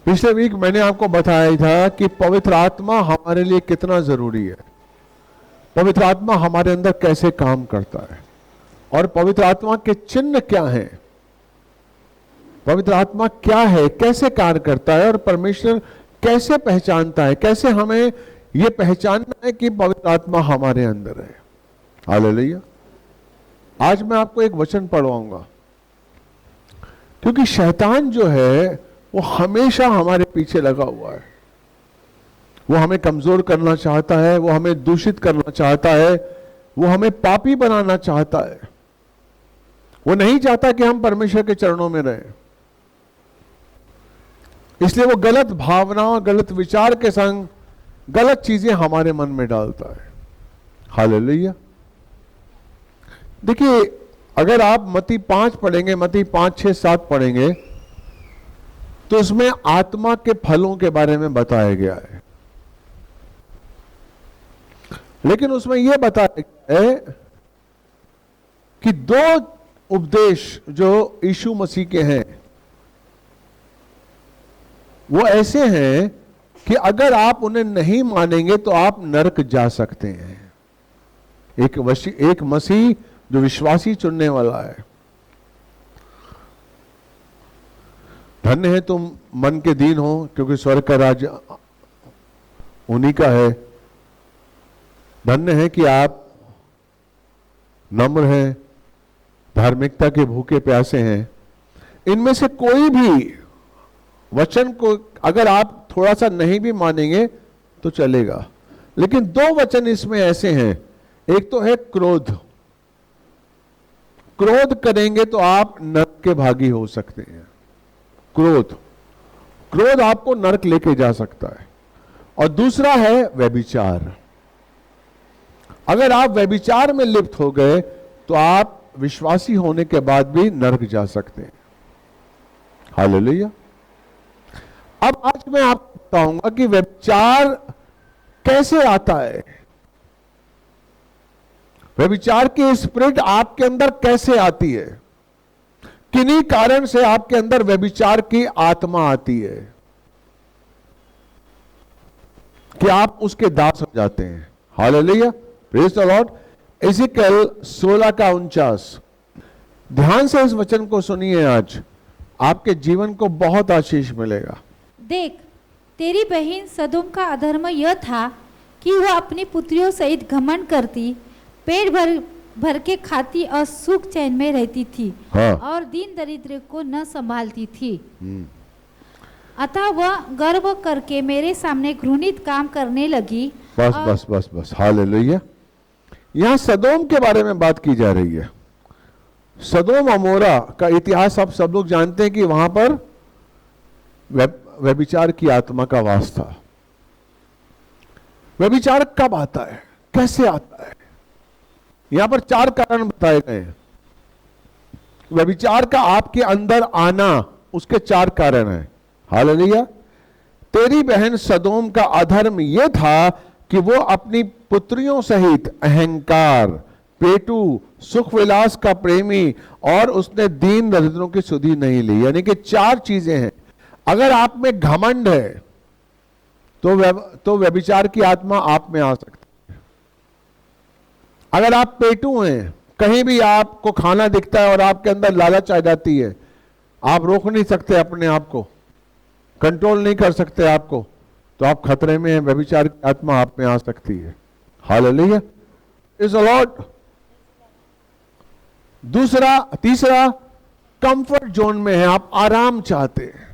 पिछले वीक मैंने आपको बताया था कि पवित्र आत्मा हमारे लिए कितना जरूरी है, पवित्र आत्मा हमारे अंदर कैसे काम करता है और पवित्र आत्मा के चिन्ह क्या हैं, पवित्र आत्मा क्या है, कैसे कार्य करता है और परमेश्वर कैसे पहचानता है, कैसे हमें यह पहचानना है कि पवित्र आत्मा हमारे अंदर है। हालेलुया। आज मैं आपको एक वचन पढ़वाऊंगा, क्योंकि शैतान जो है वो हमेशा हमारे पीछे लगा हुआ है। वो हमें कमजोर करना चाहता है, वो हमें दूषित करना चाहता है, वो हमें पापी बनाना चाहता है। वो नहीं चाहता कि हम परमेश्वर के चरणों में रहें, इसलिए वो गलत भावनाओं, गलत विचार के संग गलत चीजें हमारे मन में डालता है। हालेलुया। देखिए, अगर आप मत्ती 5 पढ़ेंगे, मत्ती 5, 6, 7 पढ़ेंगे तो उसमें आत्मा के फलों के बारे में बताया गया है, लेकिन उसमें यह बताया गया है कि 2 उपदेश जो यीशु मसीह के हैं वो ऐसे हैं कि अगर आप उन्हें नहीं मानेंगे तो आप नरक जा सकते हैं। एक मसीह जो विश्वासी चुनने वाला है। धन्य है तुम मन के दीन हो, क्योंकि स्वर्ग का राज्य उन्हीं का है। धन्य है कि आप नम्र हैं, धार्मिकता के भूखे प्यासे हैं। इनमें से कोई भी वचन को अगर आप थोड़ा सा नहीं भी मानेंगे तो चलेगा, लेकिन 2 वचन इसमें ऐसे हैं। एक तो है क्रोध। क्रोध करेंगे तो आप नरक के भागी हो सकते हैं। क्रोध आपको नरक लेके जा सकता है। और दूसरा है व्यभिचार। अगर आप व्यभिचार में लिप्त हो गए तो आप विश्वासी होने के बाद भी नरक जा सकते हैं। हालेलुया। अब आज मैं आपको बताऊंगा कि व्यभिचार कैसे आता है, व्यभिचार की स्पिरिट आपके अंदर कैसे आती है, किन्हीं कारण से आपके अंदर व्यभिचार की आत्मा आती है कि आप उसके दास हो जाते हैं। Hallelujah, praise the Lord. Ezekiel 16:49। ध्यान से इस वचन को सुनिए, आज आपके जीवन को बहुत आशीष मिलेगा। देख, तेरी बहन सदोम का अधर्म यह था कि वह अपनी पुत्रियों सहित घमंड करती, पेट भर के खाती और सुख चैन में रहती थी। हाँ। और दीन दरिद्र को न संभालती थी। अतः वह गर्व करके मेरे सामने घृणित काम करने लगी। बस। हालेलुया। यहां सदोम के बारे में बात की जा रही है। सदोम अमोरा का इतिहास आप सब लोग जानते हैं कि वहां पर व्यभिचार की आत्मा का वास था। व्यभिचार कब आता है, कैसे आता है? यहां पर 4 कारण बताए गए हैं। व्यभिचार का आपके अंदर आना, उसके 4 कारण हैं। हालेलुया। तेरी बहन सदोम का अधर्म यह था कि वो अपनी पुत्रियों सहित अहंकार, पेटू, सुख विलास का प्रेमी, और उसने दीन दरिद्रों की सुधि नहीं ली। यानी कि 4 चीजें हैं। अगर आप में घमंड है तो व्यभिचार की आत्मा आप में आ सकती है। अगर आप पेटू हैं, कहीं भी आपको खाना दिखता है और आपके अंदर लालच आ जाती है, आप रोक नहीं सकते अपने आप को, कंट्रोल नहीं कर सकते आपको, तो आप खतरे में हैं। व्यभिचार की आत्मा आप में आ सकती है। Hallelujah, is the Lord. तीसरा, कंफर्ट जोन में है, आप आराम चाहते हैं,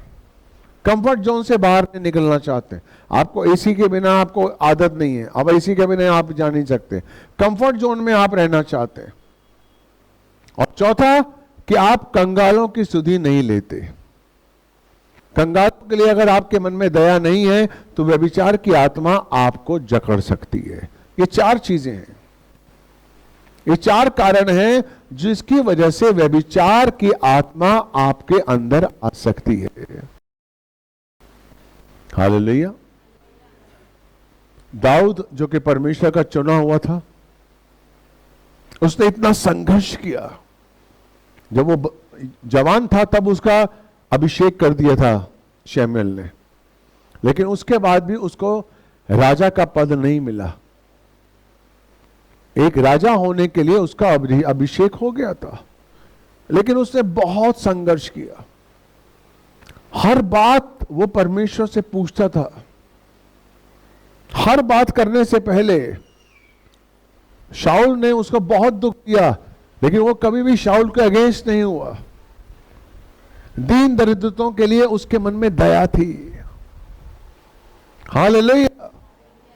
कंफर्ट जोन से बाहर नहीं निकलना चाहते हैं। आपको एसी के बिना आपको आदत नहीं है, अब एसी के बिना आप जा नहीं सकते, कंफर्ट जोन में आप रहना चाहते हैं। और चौथा कि आप कंगालों की सुधि नहीं लेते। कंगालों के लिए अगर आपके मन में दया नहीं है तो व्यभिचार की आत्मा आपको जकड़ सकती है। ये 4 चीजें हैं, ये 4 कारण हैं जिसकी वजह से व्यभिचार की आत्मा आपके अंदर आ सकती है। हालेलुया। दाऊद जो कि परमेश्वर का चुना हुआ था, उसने इतना संघर्ष किया। जब वो जवान था तब उसका अभिषेक कर दिया था शमूएल ने। लेकिन उसके बाद भी उसको राजा का पद नहीं मिला। एक राजा होने के लिए उसका अभिषेक हो गया था, लेकिन उसने बहुत संघर्ष किया। हर बात वो परमेश्वर से पूछता था। हर बात करने से पहले शाऊल ने उसको बहुत दुख दिया, लेकिन वो कभी भी शाऊल के अगेंस्ट नहीं हुआ। दीन दरिद्रतों के लिए उसके मन में दया थी। हालेलुया।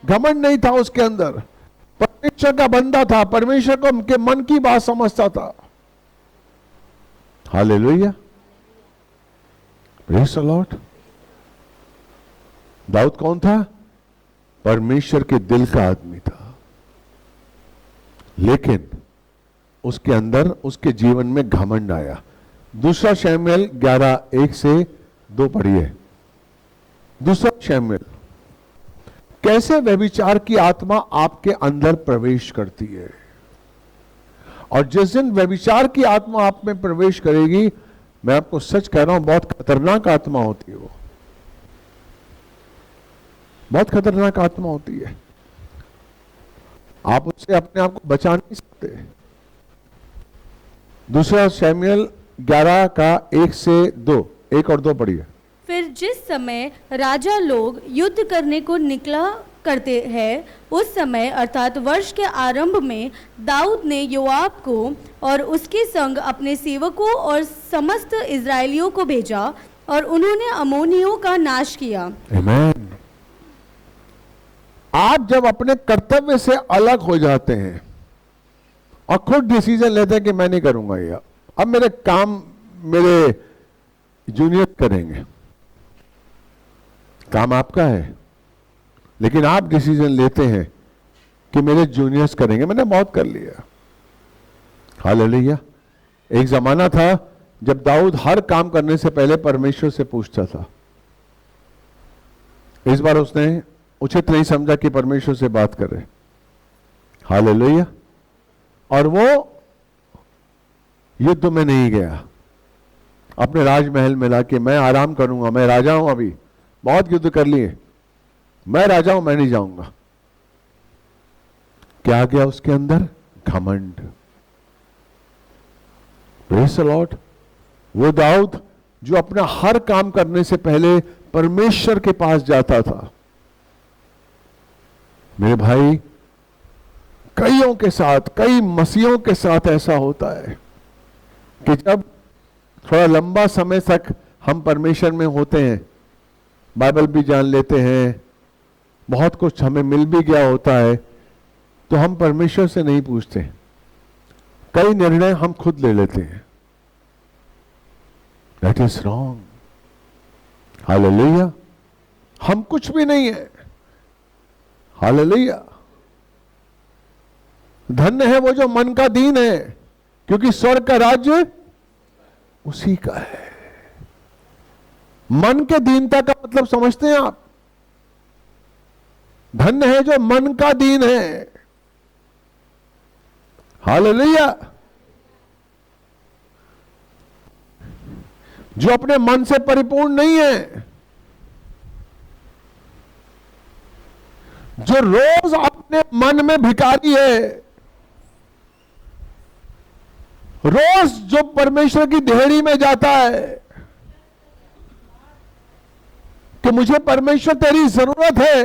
घमंड नहीं था उसके अंदर। परमेश्वर का बंदा था, परमेश्वर को उनके मन की बात समझता था। Hallelujah, praise the Lord. दाऊद कौन था? परमेश्वर के दिल का आदमी था, लेकिन उसके अंदर, उसके जीवन में घमंड आया। दूसरा शमूएल 11:1-2 पढ़िए। दूसरा शमूएल। कैसे व्यभिचार की आत्मा आपके अंदर प्रवेश करती है, और जिस दिन व्यभिचार की आत्मा आप में प्रवेश करेगी, मैं आपको सच कह रहा हूं, बहुत खतरनाक आत्मा होती है वो। बहुत खतरनाक आत्मा होती है। आप उससे अपने आप को बचा नहीं सकते। दूसरा शमूएल 11:1-2, 1 और 2 पढ़िए। फिर जिस समय राजा लोग युद्ध करने को निकला करते हैं, उस समय अर्थात वर्ष के आरंभ में दाऊद ने योआब को और उसके संग अपने सेवकों और समस्त इजरायलियों को भेजा, और उन्होंने अम्मोनियों का नाश किया। आमीन। आप जब अपने कर्तव्य से अलग हो जाते हैं और खुद डिसीजन लेते हैं कि मैं नहीं करूंगा ये, अब मेरे काम मेरे जूनियर करेंगे, काम आपका है, लेकिन आप डिसीजन लेते हैं कि मेरे जूनियर्स करेंगे। मैंने बहुत कर लिया। हालेलुया। एक जमाना था जब दाऊद हर काम करने से पहले परमेश्वर से पूछता था। इस बार उसने उचित नहीं समझा कि परमेश्वर से बात करे। हालेलुया। और वो युद्ध में नहीं गया, अपने राजमहल में लाके मैं आराम करूंगा, मैं राजा हूं, अभी बहुत युद्ध कर लिए, मैं राजा हूं, मैं नहीं जाऊंगा। क्या गया उसके अंदर? घमंड। Praise the Lord. वो दाऊद जो अपना हर काम करने से पहले परमेश्वर के पास जाता था। मेरे भाई, कईयों के साथ, कई मसीहों के साथ ऐसा होता है कि जब थोड़ा लंबा समय तक हम परमेश्वर में होते हैं, बाइबल भी जान लेते हैं, बहुत कुछ हमें मिल भी गया होता है, तो हम परमेश्वर से नहीं पूछते। कई निर्णय हम खुद ले लेते हैं। That is wrong. हालेलुया। हम कुछ भी नहीं है। हालेलुया। धन्य है वो जो मन का दीन है, क्योंकि स्वर्ग का राज्य उसी का है। मन के दीनता का मतलब समझते हैं आप? धन्य है जो मन का दीन है। हालेलुया। जो अपने मन से परिपूर्ण नहीं है, जो रोज अपने मन में भिखारी है, रोज जो परमेश्वर की देहरी में जाता है कि मुझे परमेश्वर तेरी जरूरत है।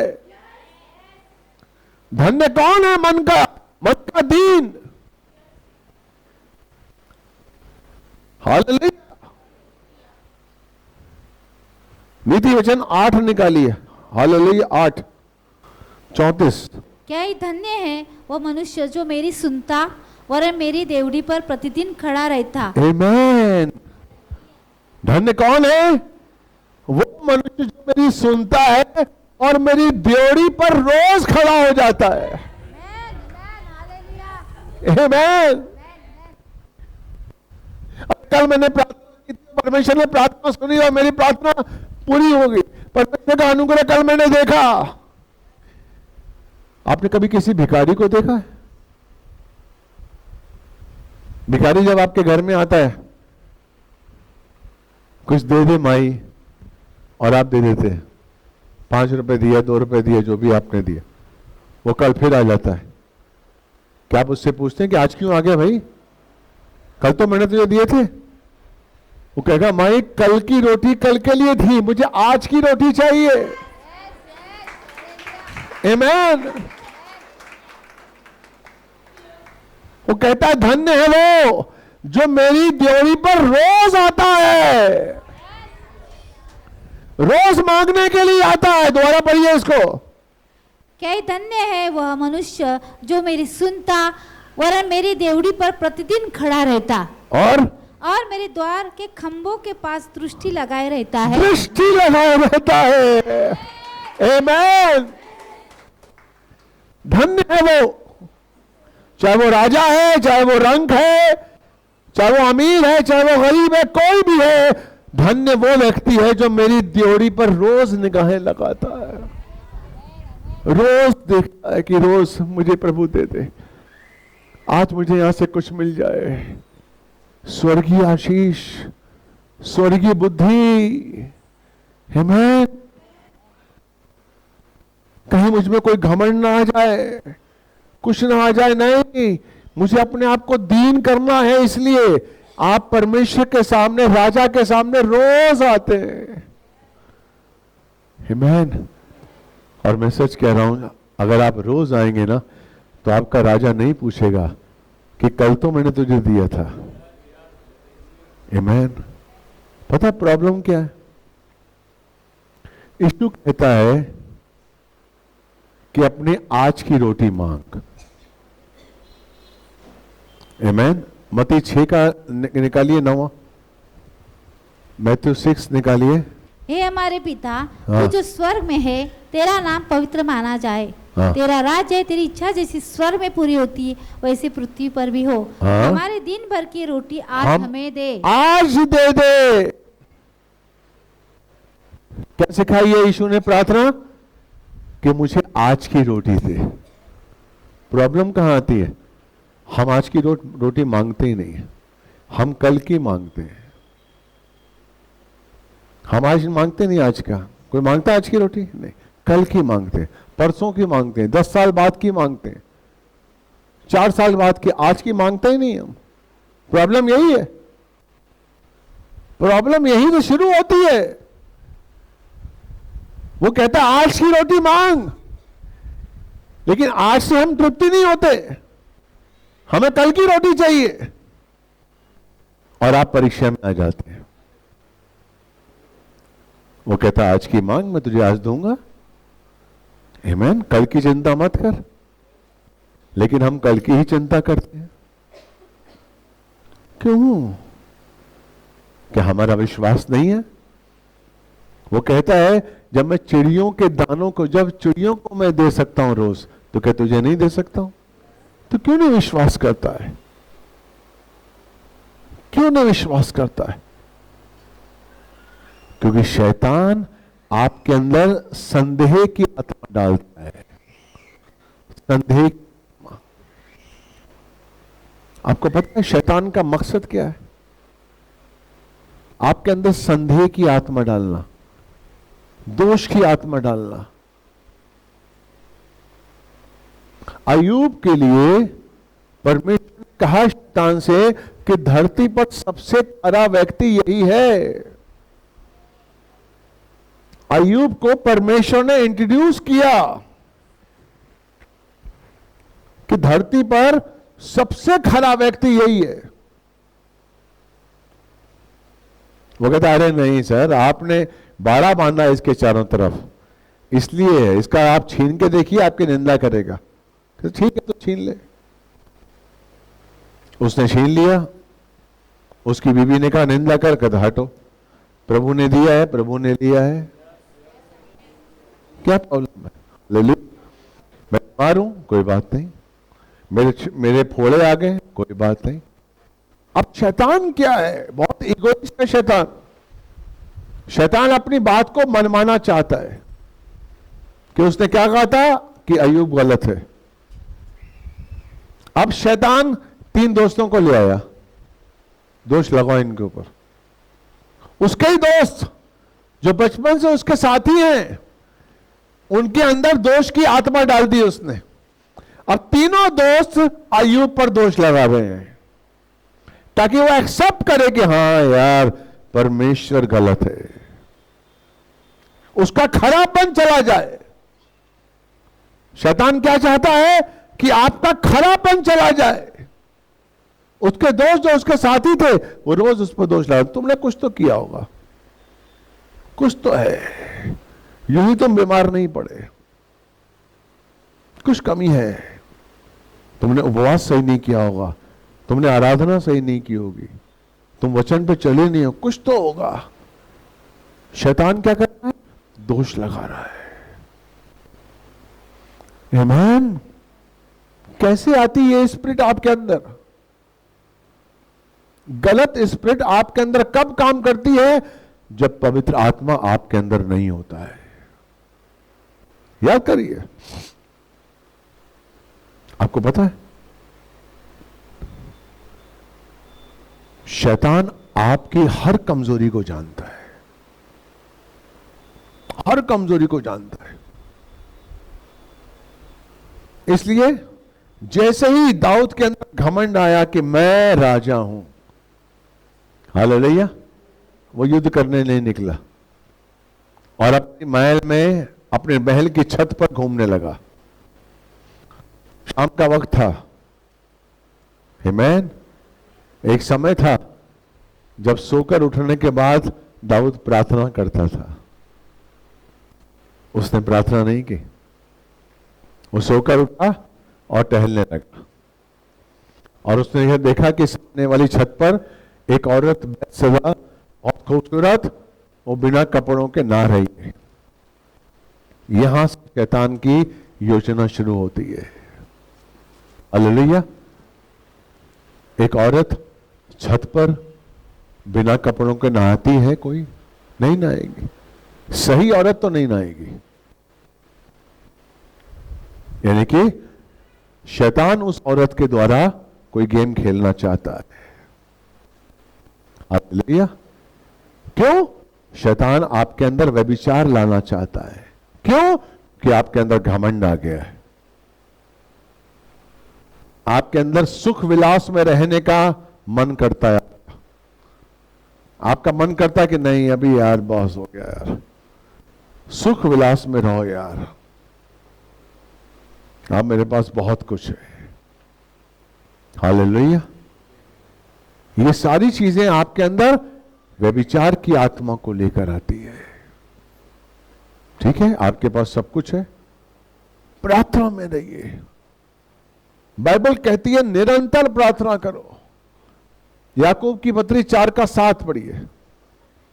धन्य कौन है? मन का दीन। हालेलुया। नीति वचन 8 निकालिए। हालेलुया। 8:34। क्या ही धन्य है वो मनुष्य जो मेरी सुनता और मेरी देवड़ी पर प्रतिदिन खड़ा रहता। आमीन। धन्य कौन है? वो मनुष्य जो मेरी सुनता है और मेरी देवड़ी पर रोज खड़ा हो जाता है। आमीन। कल मैंने प्रार्थना की, परमेश्वर ने प्रार्थना सुनी और मेरी प्रार्थना पूरी हो गई। परमेश्वर का अनुग्रह कल मैंने देखा। आपने कभी किसी भिखारी को देखा है? भिखारी जब आपके घर में आता है, कुछ दे दे माई, और आप दे देते हैं, 5 रुपए दिए, 2 रुपए दिए, जो भी आपने दिए, वो कल फिर आ जाता है। क्या आप उससे पूछते हैं कि आज क्यों आ गया भाई, कल तो मैंने तुझे दिए थे? वो कहेगा माई कल की रोटी कल के लिए थी, मुझे आज की रोटी चाहिए। आमीन। वो कहता है धन्य है वो जो मेरी ड्योरी पर रोज आता है, रोज मांगने के लिए आता है। दोबारा पढ़िए इसको। क्या धन्य है वह मनुष्य जो मेरी सुनता वरन मेरी देवड़ी पर प्रतिदिन खड़ा रहता और मेरे द्वार के खंभों के पास दृष्टि लगाए रहता है। दृष्टि लगाए रहता है। आमीन। धन्य है वो, चाहे वो राजा है, चाहे वो रंक है, चाहे वो अमीर है, चाहे वो गरीब है, कोई भी है, धन्य वो व्यक्ति है जो मेरी ड्योरी पर रोज निगाहें लगाता है, रोज देखता है कि रोज मुझे प्रभु दे दे, आज मुझे यहां से कुछ मिल जाए, स्वर्गीय आशीष, स्वर्गीय बुद्धि। आमीन। कहीं मुझ में कोई घमंड ना आ जाए, कुछ ना आ जाए, नहीं, मुझे अपने आप को दीन करना है। इसलिए आप परमेश्वर के सामने, राजा के सामने रोज आते हैं। आमीन। और मैं सच कह रहा हूं, अगर आप रोज आएंगे ना तो आपका राजा नहीं पूछेगा कि कल तो मैंने तुझे दिया था। आमीन। पता प्रॉब्लम क्या है? यीशु कहता है कि अपने आज की रोटी मांग। आमीन। मत्ती 6 का निकालिए 9, मैथ्यू 6 निकालिए। हे हमारे पिता, हाँ। तू जो स्वर्ग में है, तेरा नाम पवित्र माना जाए। हाँ। तेरा राज्य है, तेरी इच्छा जैसी स्वर्ग में पूरी होती है वैसे पृथ्वी पर भी हो। हाँ। हमारे दिन भर की रोटी आज हमें दे। आज दे दे। क्या सिखाई है यीशु ने प्रार्थना? कि मुझे आज की रोटी दे। प्रॉब्लम कहां आती है? हम आज की रोटी मांगते ही नहीं है, हम कल की मांगते हैं। हम आज मांगते नहीं आज का। कोई मांगता है आज की रोटी? नहीं, कल की मांगते हैं, परसों की मांगते हैं, 10 साल बाद की मांगते हैं, 4 साल बाद की। आज की मांगते ही नहीं हम। प्रॉब्लम यही है, प्रॉब्लम यही तो शुरू होती है। वो कहता है आज की रोटी मांग, लेकिन आज से हम तृप्ति नहीं होते, हमें कल की रोटी चाहिए, और आप परीक्षा में आ जाते हैं। वो कहता है आज की मांग, मैं तुझे आज दूंगा। आमीन। कल की चिंता मत कर। लेकिन हम कल की ही चिंता करते हैं। क्यों? क्या हमारा विश्वास नहीं है? वो कहता है जब मैं चिड़ियों के दानों को, जब चिड़ियों को मैं दे सकता हूं रोज, तो क्या तुझे नहीं दे सकता हूं? तो क्यों नहीं विश्वास करता है? क्यों नहीं विश्वास करता है? क्योंकि शैतान आपके अंदर संदेह की आत्मा डालता है। संदेह। आपको पता है शैतान का मकसद क्या है? आपके अंदर संदेह की आत्मा डालना, दोष की आत्मा डालना। अय्यूब के लिए परमेश्वर ने कहा शैतान से कि धरती पर सबसे खरा व्यक्ति यही है। अय्यूब को परमेश्वर ने इंट्रोड्यूस किया कि धरती पर सबसे खरा व्यक्ति यही है। वो कहता अरे नहीं सर, आपने बाड़ा बांधा इसके चारों तरफ, इसलिए है, इसका आप छीन के देखिए, आपकी निंदा करेगा। तो ठीक है, तो छीन ले। उसने छीन लिया। उसकी बीवी ने कहा निंदा कर, कहता हटो, प्रभु ने दिया है, प्रभु ने लिया है, क्या प्रॉब्लम है? ले ली। मैं बीमार हूं, कोई बात नहीं, मेरे फोड़े आ गए, कोई बात नहीं। अब शैतान क्या है? बहुत इगोइस्ट है शैतान। शैतान अपनी बात को मनमाना चाहता है कि उसने क्या कहा था कि अय्यूब गलत है। अब शैतान 3 दोस्तों को ले आया, दोष लगाओ इनके ऊपर। उसके ही दोस्त जो बचपन से उसके साथी हैं, उनके अंदर दोष की आत्मा डाल दी उसने। अब तीनों दोस्त अय्यूब पर दोष लगा रहे हैं ताकि वो एक्सेप्ट करे कि हाँ यार परमेश्वर गलत है, उसका खरापन चला जाए। शैतान क्या चाहता है कि आपका खरापन चला जाए। उसके दोस्त जो उसके साथी थे वो रोज उस पर दोष लगा, तुमने कुछ तो किया होगा, कुछ तो है, यूं ही तुम बीमार नहीं पड़े, कुछ कमी है, तुमने उपवास सही नहीं किया होगा, तुमने आराधना सही नहीं की होगी, तुम वचन पे चले नहीं हो, कुछ तो होगा। शैतान क्या कर रहा है? दोष लगा रहा है। आमीन। कैसे आती ये स्पिरिट आपके अंदर? गलत स्पिरिट आपके अंदर कब काम करती है? जब पवित्र आत्मा आपके अंदर नहीं होता है। याद करिए, आपको पता है शैतान आपकी हर कमजोरी को जानता है, हर कमजोरी को जानता है। इसलिए जैसे ही दाऊद के अंदर घमंड आया कि मैं राजा हूं, हालेलुया, वो युद्ध करने नहीं निकला और अपनी महल में, अपने महल की छत पर घूमने लगा। शाम का वक्त था, आमीन। एक समय था जब सोकर उठने के बाद दाऊद प्रार्थना करता था। उसने प्रार्थना नहीं की, वो सोकर उठा और टहलने लगा और उसने यह देखा कि सामने वाली छत पर एक औरत बैतशेबा, बहुत खूबसूरत, वो बिना कपड़ों के नहा रही है। यहां से शैतान की योजना शुरू होती है। हालेलुया। एक औरत छत पर बिना कपड़ों के नहाती है? कोई नहीं नहाएगी, सही औरत तो नहीं नहाएगी। यानी कि शैतान उस औरत के द्वारा कोई गेम खेलना चाहता है। हालेलुया। क्यों? शैतान आपके अंदर व्यभिचार लाना चाहता है। क्यों? कि आपके अंदर घमंड आ गया है, आपके अंदर सुख विलास में रहने का मन करता है। आपका मन करता है कि नहीं अभी यार बॉस हो गया यार, सुख विलास में रहो यार, अब मेरे पास बहुत कुछ है। हालेलुया। ये सारी चीजें आपके अंदर व्यभिचार की आत्मा को लेकर आती है। ठीक है, आपके पास सब कुछ है, प्रार्थना में रहिए। बाइबल कहती है निरंतर प्रार्थना करो। याकूब की पत्री 4:7 पढ़िए।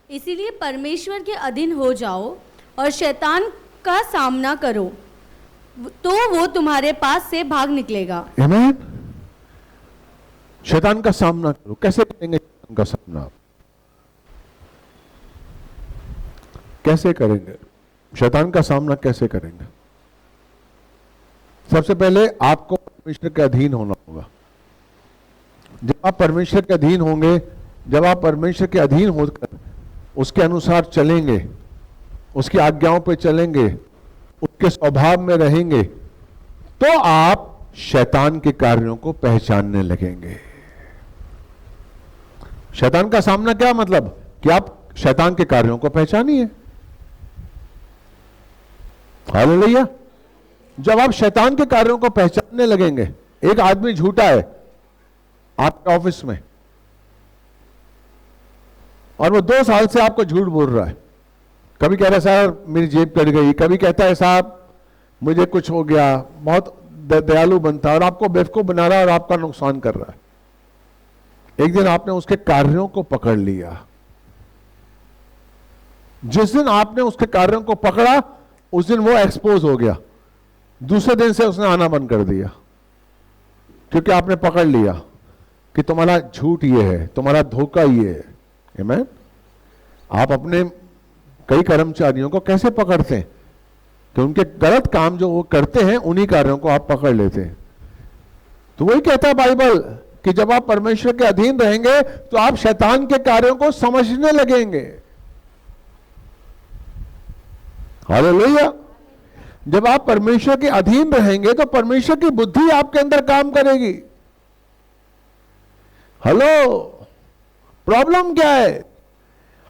इसीलिए परमेश्वर के अधीन हो जाओ और शैतान का सामना करो, तो वो तुम्हारे पास से भाग निकलेगा। आमीन। शैतान का सामना करो। कैसे करेंगे शैतान का सामना? कैसे करेंगे शैतान का सामना? कैसे करेंगे? सबसे पहले आपको परमेश्वर के अधीन होना होगा। जब आप परमेश्वर के अधीन होंगे, जब आप परमेश्वर के अधीन होकर उसके अनुसार चलेंगे, उसकी आज्ञाओं पे चलेंगे, उसके स्वभाव में रहेंगे, तो आप शैतान के कार्यों को पहचानने लगेंगे। शैतान का सामना क्या मतलब? कि आप शैतान के कार्यों को पहचानिए। हालेलुया। जब आप शैतान के कार्यों को पहचानने लगेंगे, एक आदमी झूठा है आपके ऑफिस में और वो 2 साल से आपको झूठ बोल रहा है। कभी कह रहा है साहब मेरी जेब कट गई, कभी कहता है साहब मुझे कुछ हो गया, बहुत दयालु बनता है और आपको बेवकूफ बना रहा है और आपका नुकसान कर रहा है। एक दिन आपने उसके कार्यों को पकड़ लिया। जिस दिन आपने उसके कार्यों को पकड़ा उस दिन वो एक्सपोज हो गया। दूसरे दिन से उसने आना बंद कर दिया, क्योंकि आपने पकड़ लिया कि तुम्हारा झूठ ये है, तुम्हारा धोखा ये है। आमीन। आप अपने कई कर्मचारियों को कैसे पकड़ते हैं? कि उनके गलत काम जो वो करते हैं उन्हीं कार्यों को आप पकड़ लेते हैं। तो वही कहता है बाइबल कि जब आप परमेश्वर के अधीन रहेंगे तो आप शैतान के कार्यों को समझने लगेंगे। हालेलुया। जब आप परमेश्वर के अधीन रहेंगे तो परमेश्वर की बुद्धि आपके अंदर काम करेगी। हेलो, प्रॉब्लम क्या है?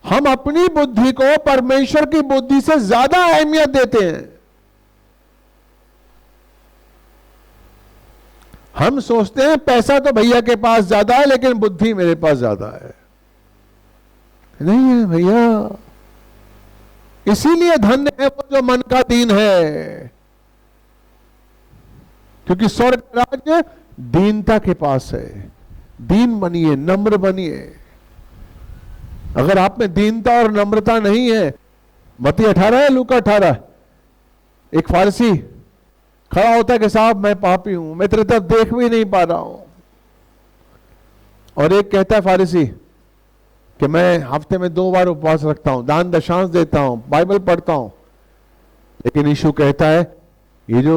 हम अपनी बुद्धि को परमेश्वर की बुद्धि से ज्यादा अहमियत देते हैं। हम सोचते हैं पैसा तो भैया के पास ज्यादा है लेकिन बुद्धि मेरे पास ज्यादा है। नहीं है भैया, इसीलिए धन्य है वो जो मन का दीन है, क्योंकि स्वर्ग राज्य दीनता के पास है। दीन बनिए, नम्र बनिए। अगर आप में दीनता और नम्रता नहीं है, मत्ती 18 है, लूका 18, एक फारसी खड़ा होता है कि साहब मैं पापी हूं, मैं तेरी तरफ देख भी नहीं पा रहा हूं। और एक कहता है फारसी कि मैं हफ्ते में 2 बार उपवास रखता हूं, दान दशांश देता हूं, बाइबल पढ़ता हूं। लेकिन यीशु कहता है ये जो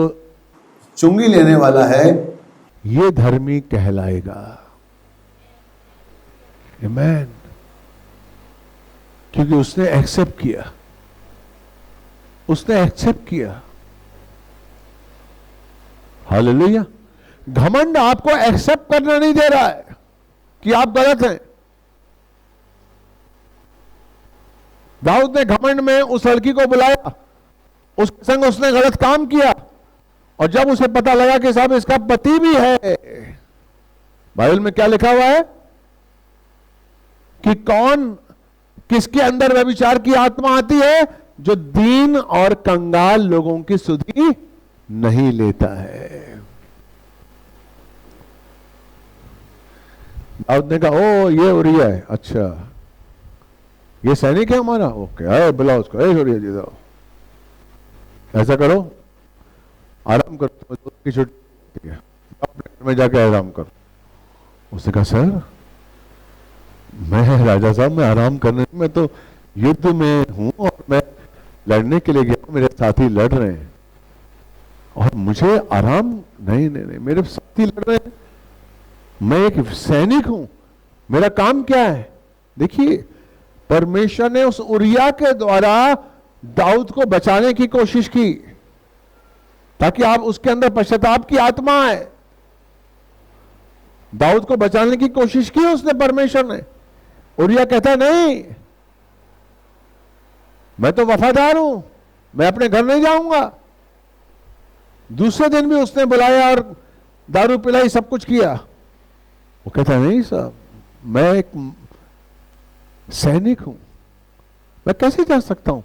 चुंगी लेने वाला है ये धर्मी कहलाएगा। आमीन। क्योंकि उसने एक्सेप्ट किया, उसने एक्सेप्ट किया। हालेलुया। घमंड आपको एक्सेप्ट करना नहीं दे रहा है कि आप गलत हैं। दाऊद ने घमंड में उस लड़की को बुलाया, उसके संग उसने गलत काम किया, और जब उसे पता लगा कि साहब इसका पति भी है, बाइबल में क्या लिखा हुआ है कि कौन किसके अंदर व्यभिचार की आत्मा आती है? जो दीन और कंगाल लोगों की सुधि नहीं लेता है। दाऊद ने कहा ओ ये उरिया है, अच्छा ये सैनिक है हमारा, ओके आए बुलाओ उसको, उरिया जी जाओ, ऐसा करो आराम करो, की छुट्टी है, अपने में जाके आराम करो। उसने कहा सर मैं राजा साहब मैं आराम करने में तो युद्ध में हूं और मैं लड़ने के लिए गया, मेरे साथी लड़ रहे हैं और मुझे आराम नहीं नहीं नहीं, मेरे साथी लड़ रहे हैं, मैं एक सैनिक हूं, मेरा काम क्या है? देखिए परमेश्वर ने उस उरिया के द्वारा दाऊद को बचाने की कोशिश की ताकि आप उसके अंदर पश्चाताप की आत्मा है। दाऊद को बचाने की कोशिश की उसने, परमेश्वर ने। उरिया कहता नहीं मैं तो वफादार हूं, मैं अपने घर नहीं जाऊंगा। दूसरे दिन भी उसने बुलाया और दारू पिलाई, सब कुछ किया। वो कहता नहीं साहब मैं एक सैनिक हूं, मैं कैसे जा सकता हूं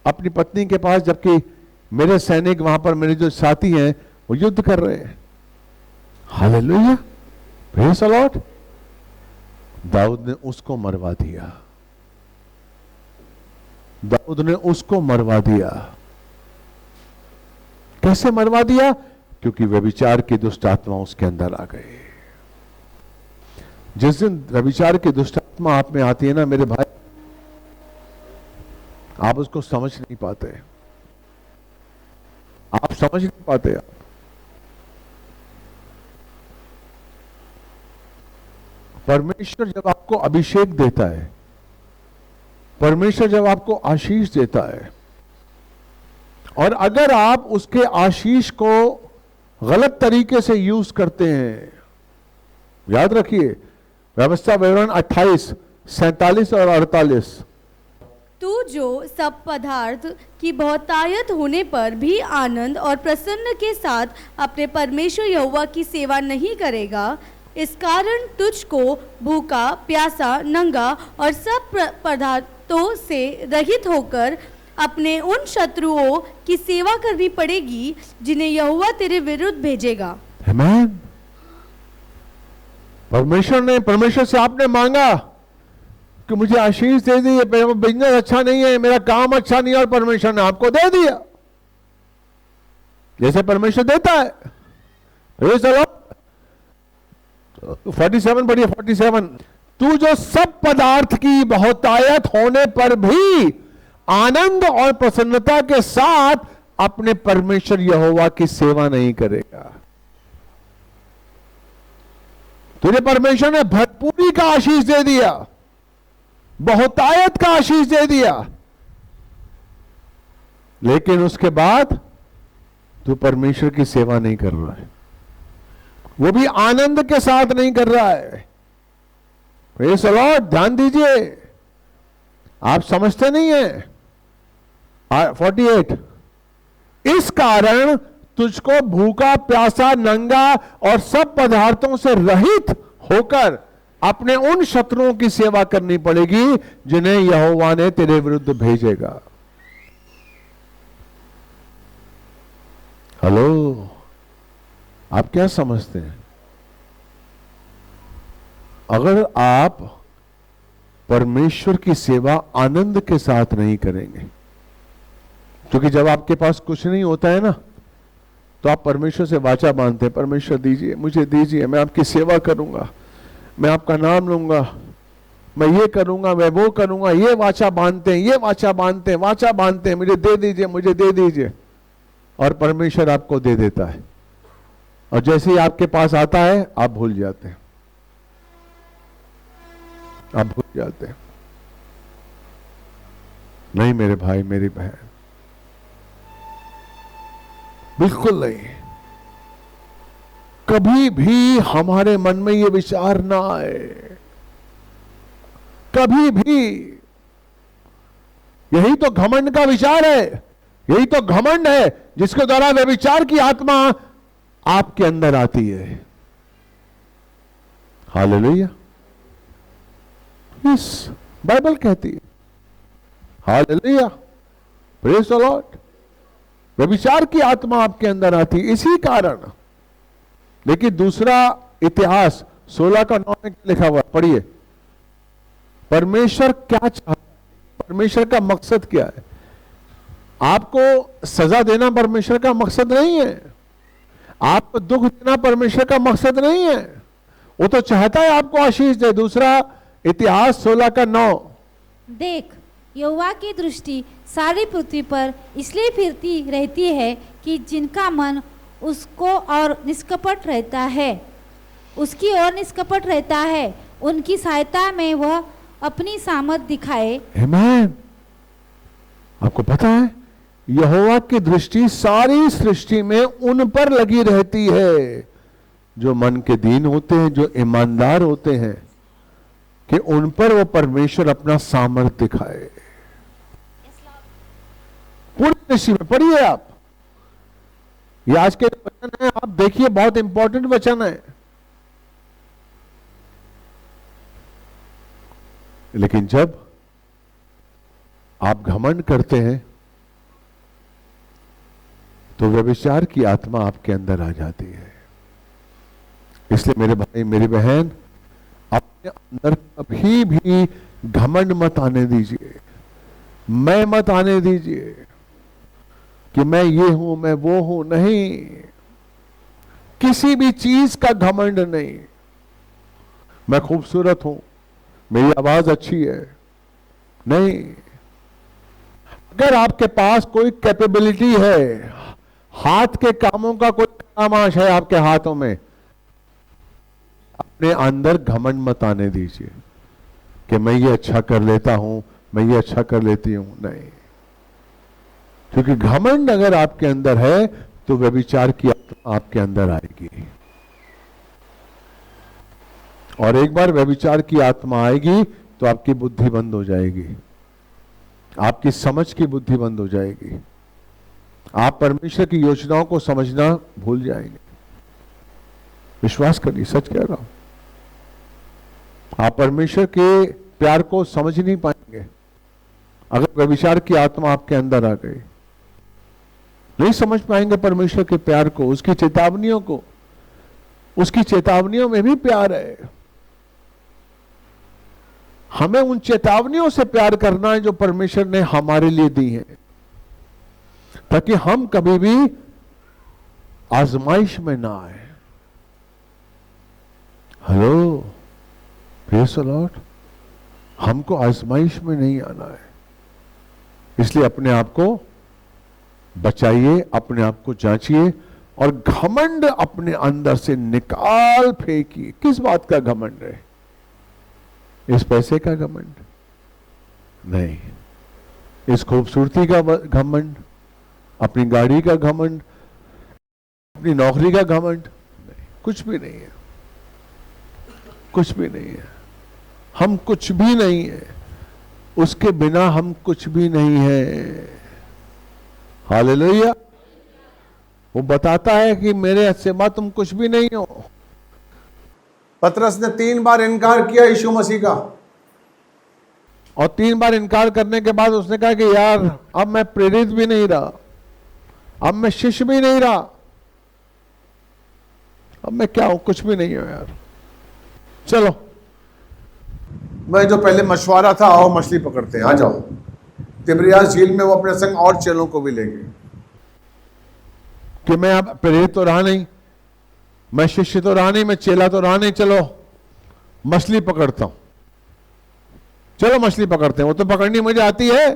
अपनी पत्नी के पास जबकि मेरे सैनिक वहां पर मेरे जो साथी हैं वो युद्ध कर रहे हैं। Hallelujah, praise the Lord. दाऊद ने उसको मरवा दिया, दाऊद ने उसको मरवा दिया। कैसे मरवा दिया? क्योंकि व्यभिचार की दुष्ट आत्मा उसके अंदर आ गई। जिस दिन व्यभिचार की दुष्ट आत्मा आप में आती है ना मेरे भाई, आप उसको समझ नहीं पाते, आप समझ नहीं पाते। आप परमेश्वर जब आपको अभिषेक देता है, परमेश्वर जब आपको आशीष देता है, और अगर आप उसके आशीष को गलत तरीके से यूज करते हैं, याद रखिए व्यवस्था विवरण 28, 47 और 48। तू जो सब पदार्थ की बहुतायत होने पर भी आनंद और प्रसन्न के साथ अपने परमेश्वर यहोवा की सेवा नहीं करेगा, इस कारण तुझको भूखा प्यासा नंगा और सब पदार्थों से रहित होकर अपने उन शत्रुओं की सेवा करनी पड़ेगी जिन्हें यहोवा तेरे विरुद्ध भेजेगा। आमीन। परमेश्वर से आपने मांगा कि मुझे आशीष दे दी, मेरा बिजनेस अच्छा नहीं है, मेरा काम अच्छा नहीं है, और परमेश्वर ने आपको दे दिया। जैसे परमेश्वर देता है। चलो 47 पढ़िए, 47। तू जो सब पदार्थ की बहुतायत होने पर भी आनंद और प्रसन्नता के साथ अपने परमेश्वर यहोवा की सेवा नहीं करेगा। तुझे परमेश्वर ने भरपूरी का आशीष दे दिया, बहुतायत का आशीष दे दिया, लेकिन उसके बाद तो परमेश्वर की सेवा नहीं कर रहा है, वो भी आनंद के साथ नहीं कर रहा है। प्रेज़ द लॉर्ड, ध्यान दीजिए, आप समझते नहीं है। 48, इस कारण तुझको भूखा प्यासा नंगा और सब पदार्थों से रहित होकर अपने उन शत्रुओं की सेवा करनी पड़ेगी जिन्हें यहोवा ने तेरे विरुद्ध भेजेगा। हेलो, आप क्या समझते हैं? अगर आप परमेश्वर की सेवा आनंद के साथ नहीं करेंगे, क्योंकि जब आपके पास कुछ नहीं होता है ना, तो आप परमेश्वर से वाचा बांधते हैं, परमेश्वर दीजिए, मुझे दीजिए, मैं आपकी सेवा करूंगा, मैं आपका नाम लूंगा, मैं ये करूंगा, मैं वो करूंगा। ये वाचा बांधते हैं, ये वाचा बांधते हैं, वाचा बांधते हैं, मुझे दे दीजिए, मुझे दे दीजिए, और परमेश्वर आपको दे देता है। और जैसे ही आपके पास आता है, आप भूल जाते हैं, आप भूल जाते हैं। नहीं मेरे भाई, मेरी बहन, बिल्कुल नहीं। कभी भी हमारे मन में ये विचार ना आए, कभी भी। यही तो घमंड का विचार है, यही तो घमंड है जिसके द्वारा व्यभिचार की आत्मा आपके अंदर आती है। हालेलुया, यस, बाइबल कहती है। Hallelujah, praise the Lord. व्यभिचार की आत्मा आपके अंदर आती है इसी कारण। देखिए दूसरा इतिहास 16:9 में लिखा हुआ, पढ़िए। परमेश्वर क्या चाहता है, परमेश्वर का मकसद क्या है? आपको सजा देना परमेश्वर का मकसद नहीं है, आपको दुख देना परमेश्वर का मकसद नहीं है। वो तो चाहता है आपको आशीष दे। दूसरा इतिहास 16:9, देख, यहोवा की दृष्टि सारी पृथ्वी पर इसलिए फिरती रहती है कि जिनका मन उसको और निष्कपट रहता है, उसकी ओर निष्कपट रहता है, उनकी सहायता में वह अपनी सामर्थ दिखाए। आमीन। आपको पता है, यहोवा की दृष्टि सारी सृष्टि में उन पर लगी रहती है जो मन के दीन होते हैं, जो ईमानदार होते हैं, कि उन पर वो परमेश्वर अपना सामर्थ दिखाए। पूरी सृष्टि में पढ़िए आप, ये आज के वचन है, आप देखिए, बहुत इंपॉर्टेंट वचन है। लेकिन जब आप घमंड करते हैं तो व्यभिचार की आत्मा आपके अंदर आ जाती है। इसलिए मेरे भाई, मेरी बहन, अपने अंदर कभी भी घमंड मत आने दीजिए, मैं मत आने दीजिए कि मैं ये हूं, मैं वो हूं। नहीं, किसी भी चीज का घमंड नहीं। मैं खूबसूरत हूं, मेरी आवाज अच्छी है, नहीं। अगर आपके पास कोई कैपेबिलिटी है, हाथ के कामों का कोई तमाश है आपके हाथों में, अपने अंदर घमंड मत आने दीजिए कि मैं ये अच्छा कर लेता हूं, मैं ये अच्छा कर लेती हूं। नहीं, क्योंकि घमंड अगर आपके अंदर है तो व्यभिचार की आत्मा आपके अंदर आएगी, और एक बार व्यभिचार की आत्मा आएगी तो आपकी बुद्धि बंद हो जाएगी, आपकी समझ की बुद्धि बंद हो जाएगी, आप परमेश्वर की योजनाओं को समझना भूल जाएंगे। विश्वास करिए, सच कह रहा हूं। आप परमेश्वर के प्यार को समझ नहीं पाएंगे अगर व्यभिचार की आत्मा आपके अंदर आ गई। नहीं समझ पाएंगे परमेश्वर के प्यार को, उसकी चेतावनियों को। उसकी चेतावनियों में भी प्यार है। हमें उन चेतावनियों से प्यार करना है जो परमेश्वर ने हमारे लिए दी हैं, ताकि हम कभी भी आजमाइश में ना आए। Hello, praise the Lord. हमको आजमाइश में नहीं आना है, इसलिए अपने आप को बचाइए, अपने आप को जांचिए, और घमंड अपने अंदर से निकाल फेंकिए। किस बात का घमंड है? इस पैसे का घमंड नहीं, इस खूबसूरती का घमंड, अपनी गाड़ी का घमंड, अपनी नौकरी का घमंड नहीं, कुछ भी नहीं है, कुछ भी नहीं है। हम कुछ भी नहीं है, उसके बिना हम कुछ भी नहीं है। हालेलुया। वो बताता है कि मेरे सिवा तुम कुछ भी नहीं हो। पतरस ने 3 बार इनकार किया यीशु मसीह का, और 3 बार इनकार करने के बाद उसने कहा कि यार अब मैं प्रेरित भी नहीं रहा, अब मैं शिष्य भी नहीं रहा, अब मैं क्या हूं, कुछ भी नहीं हूं यार। चलो मैं जो पहले मशवरा था, आओ मछली पकड़ते हैं, आ जाओ। तिब्रियास झील में वो अपने संग और चेलों को भी ले गए। कि मैं अब प्रेरित तो रहा नहीं, मैं शिष्य तो रहा नहीं, मैं चेला तो रहा नहीं, चलो मछली पकड़ता हूं, चलो मछली पकड़ते हैं, वो तो पकड़नी मुझे आती है।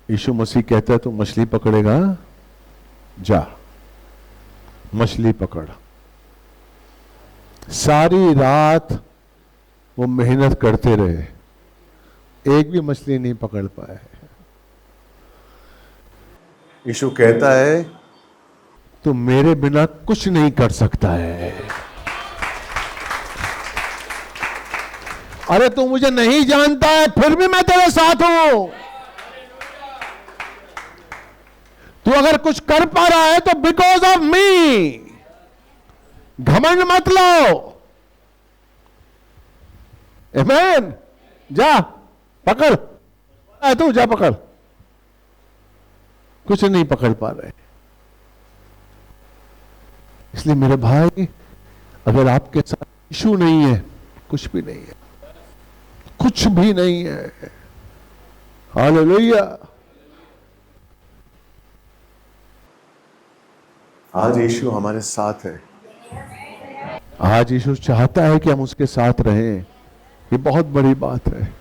यीशु मसीह कहता है तू मछली पकड़ेगा, जा मछली पकड़। सारी रात वो मेहनत करते रहे, एक भी मछली नहीं पकड़ पाए। यीशु कहता है तू मेरे बिना कुछ नहीं कर सकता है। अरे तू मुझे नहीं जानता है, फिर भी मैं तेरे साथ हूं। तू अगर कुछ कर पा रहा है तो बिकॉज ऑफ मी। घमंड मत लो। आमीन। जा पकड़, तू जा पकड़। कुछ नहीं पकड़ पा रहे। इसलिए मेरे भाई, अगर आपके साथ यीशु नहीं है, कुछ भी नहीं है, कुछ भी नहीं है। हालेलुया। आज यीशु हमारे साथ है। आज यीशु चाहता है कि हम उसके साथ रहें। ये बहुत बड़ी बात है।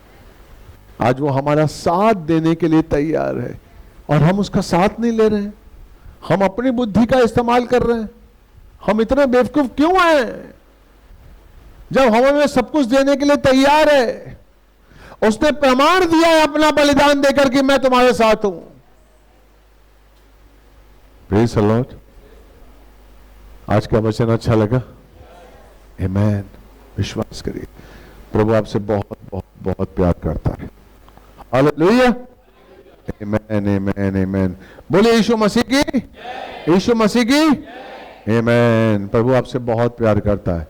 आज वो हमारा साथ देने के लिए तैयार है और हम उसका साथ नहीं ले रहे हैं। हम अपनी बुद्धि का इस्तेमाल कर रहे हैं। हम इतने बेवकूफ क्यों हैं जब हमें सब कुछ देने के लिए तैयार है। उसने प्रमाण दिया है अपना बलिदान देकर कि मैं तुम्हारे साथ हूं। Praise the Lord. आज का वचन अच्छा लगा? आमीन। विश्वास करिए, प्रभु आपसे बहुत बहुत बहुत प्यार करता है। हालेलुया। आमीन आमीन आमीन। बोले यीशु मसीह की, यीशु मसीह की। आमीन। प्रभु आपसे बहुत प्यार करता है।